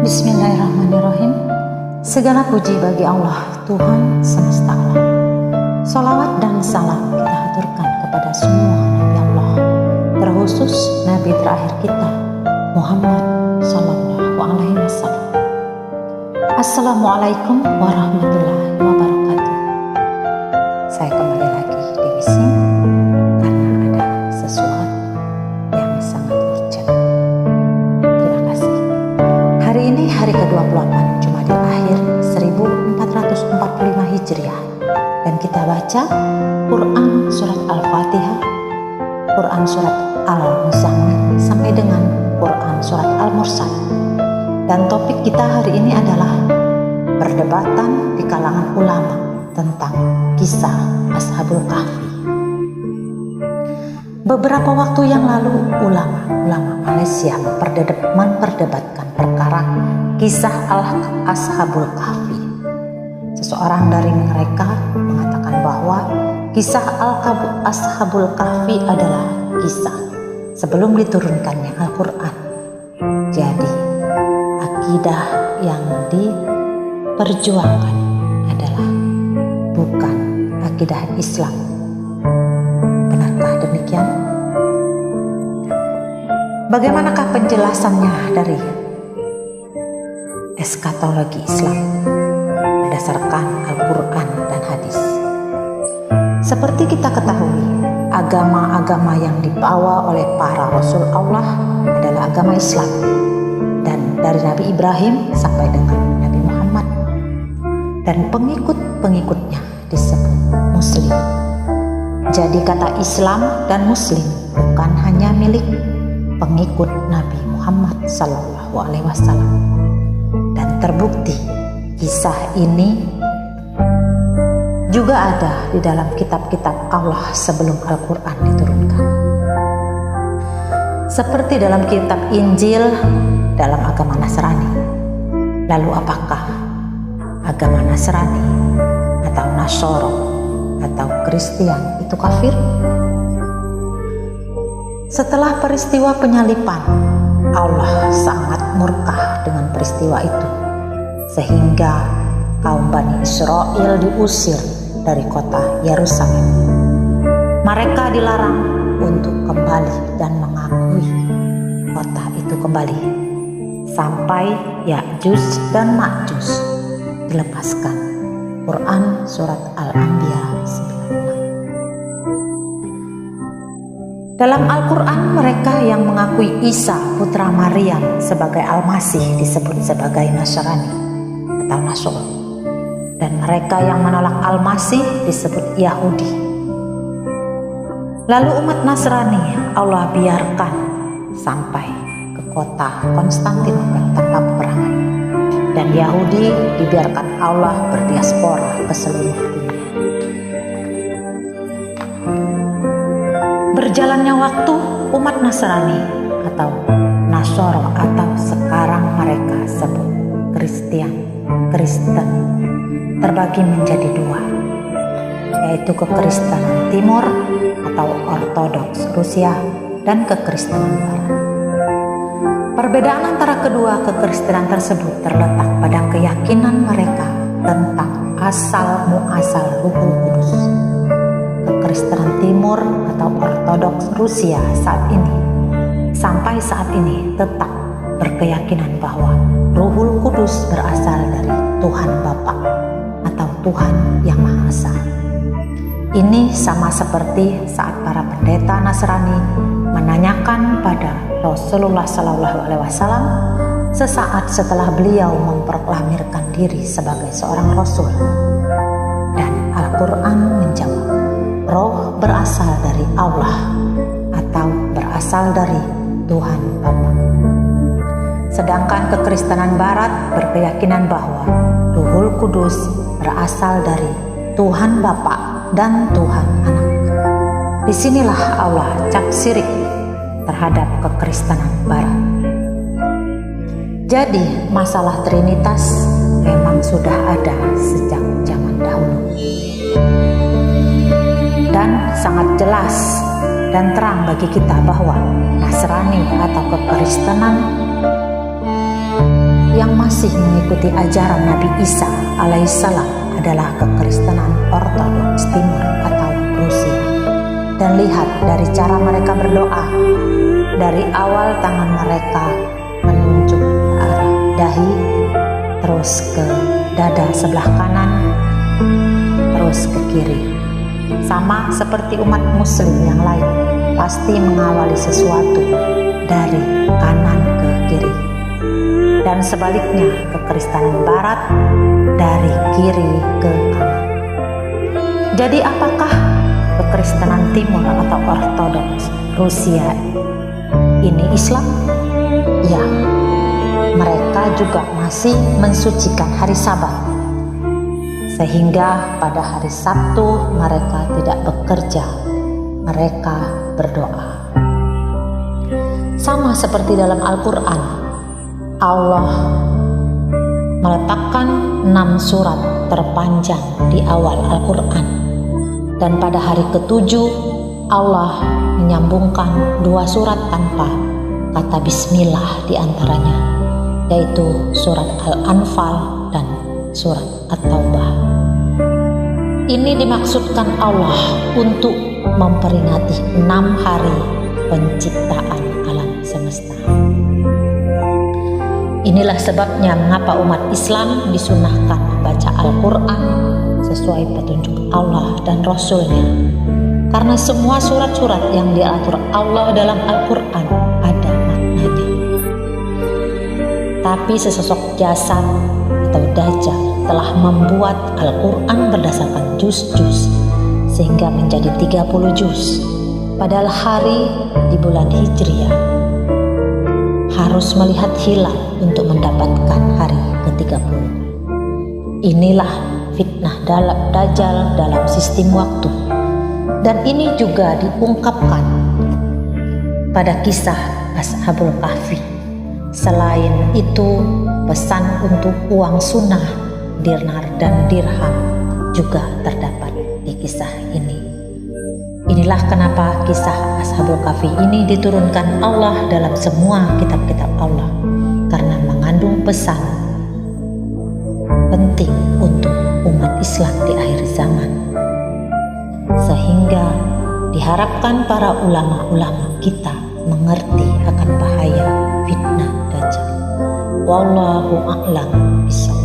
Bismillahirrahmanirrahim. Segala puji bagi Allah, Tuhan semesta alam. Salawat dan salam kita haturkan kepada semua Nabi Allah, terkhusus Nabi terakhir kita, Muhammad Sallallahu Alaihi Wasallam. Assalamualaikum warahmatullahi wabarakatuh. Saya kembali lagi di Wising karena ada sesuatu yang sangat urgent. Terima kasih. Hari ini hari ke-28 Jumadil Akhir 1445 Hijriah, dan kita baca Quran surat Al-Fatihah, Quran surat Al-Muzammil sampai dengan Quran surat Al-Mursalah. Dan topik kita hari ini adalah perdebatan di kalangan ulama tentang kisah Ashabul Kahfi. Beberapa waktu yang lalu ulama Malaysia memperdebatkan perkara kisah Ashabul Kahfi. Seseorang dari mereka mengatakan bahwa kisah Ashabul Kahfi adalah kisah sebelum diturunkannya Al-Quran. Jadi akidah yang diperjuangkan adalah bukan akidah Islam. Benarkah demikian? Bagaimanakah penjelasannya dari eskatologi Islam berdasarkan Al-Quran dan hadis? Seperti kita ketahui, agama-agama yang dibawa oleh para Rasul Allah adalah agama Islam, dan dari Nabi Ibrahim sampai dengan Nabi Muhammad, dan pengikut-pengikutnya disebut Muslim. Jadi kata Islam dan Muslim bukan hanya milik pengikut Nabi Muhammad Sallallahu Alaihi Wasallam, dan terbukti kisah ini juga ada di dalam kitab-kitab Allah sebelum Al-Quran diturunkan. Seperti dalam kitab Injil dalam agama Nasrani. Lalu apakah agama Nasrani atau Nasoro atau Kristen itu kafir? Setelah peristiwa penyalipan, Allah sangat murka dengan peristiwa itu, sehingga kaum Bani Israel diusir dari kota Yerusalem. Mereka dilarang untuk kembali dan mengakui kota itu kembali sampai Ya'juj dan Ma'juj dilepaskan. Quran surat Al-Anbiya 96. Dalam Al-Quran, mereka yang mengakui Isa putra Maryam sebagai Al-Masih disebut sebagai Nasrani atau Nasoro, dan mereka yang menolak Al-Masih disebut Yahudi. Lalu umat Nasrani Allah biarkan sampai ke kota Konstantinopel tanpa peperangan, dan Yahudi dibiarkan Allah berdiaspora ke seluruh dunia. Berjalannya waktu, umat Nasrani atau Nasoro atau sekarang mereka sebut Kristen terbagi menjadi dua, yaitu kekristenan Timur atau Ortodoks Rusia dan kekristenan Barat. Perbedaan antara kedua kekristenan tersebut terletak pada keyakinan mereka tentang asal-muasal Ruhul Kudus. Kekristenan Timur atau Ortodoks Rusia sampai saat ini tetap berkeyakinan bahwa Ruhul Kudus berasal dari Tuhan Bapa atau Tuhan Yang Maha Esa. Ini sama seperti saat para pendeta Nasrani menanyakan pada Rasulullah Sallallahu Alaihi Wasallam sesaat setelah beliau memproklamirkan diri sebagai seorang Rasul, dan Al-Quran menjawab, Roh berasal dari Allah atau berasal dari Tuhan Bapa. Sedangkan kekristenan Barat berkeyakinan bahwa Ruhul Kudus berasal dari Tuhan Bapa dan Tuhan Anak. Disinilah Allah cap sirik terhadap kekristenan Barat. Jadi masalah Trinitas memang sudah ada sejak zaman dahulu, dan sangat jelas dan terang bagi kita bahwa Nasrani atau kekristenan yang masih mengikuti ajaran Nabi Isa alaihissalam adalah kekristenan Ortodoks Timur atau Rusia. Dan lihat dari cara mereka berdoa, dari awal tangan mereka menunjuk ke arah dahi, terus ke dada sebelah kanan, terus ke kiri. Sama seperti umat muslim yang lain, pasti mengawali sesuatu dari kanan ke kiri. Dan sebaliknya, kekristenan barat dari kiri ke kanan. Jadi apakah kekristenan timur atau Ortodoks Rusia ini Islam? Ya, mereka juga masih mensucikan hari Sabat, sehingga pada hari Sabtu mereka tidak bekerja, mereka berdoa. Sama seperti dalam Al-Quran, Allah meletakkan 6 surat terpanjang di awal Al-Quran. Dan pada hari ke-7 Allah menyambungkan 2 surat tanpa kata bismillah di antaranya, yaitu surat Al-Anfal dan surat At-Taubah. Ini dimaksudkan Allah untuk memperingati 6 hari penciptaan alam semesta. Inilah sebabnya mengapa umat Islam disunahkan membaca Al-Quran sesuai petunjuk Allah dan Rasul-Nya. Karena semua surat-surat yang diatur Allah dalam Al-Quran ada maknanya. Tapi sesosok jasad atau dajjal telah membuat Al-Quran berdasarkan juz-juz sehingga menjadi 30 juz. Padahal hari di bulan Hijriah harus melihat hilal untuk mendapatkan hari ke-30. Inilah fitnah dajjal dalam sistem waktu. Dan ini juga diungkapkan pada kisah Ashabul Kahfi. Selain itu, pesan untuk uang sunnah, dinar dan dirham juga terdapat di kisah ini. Inilah kenapa kisah Ashabul Kahfi ini diturunkan Allah dalam semua kitab-kitab Allah, karena mengandung pesan penting untuk umat Islam di akhir zaman. Sehingga diharapkan para ulama-ulama kita mengerti akan bahaya fitnah dajjal. Wallahu a'lam bishawab.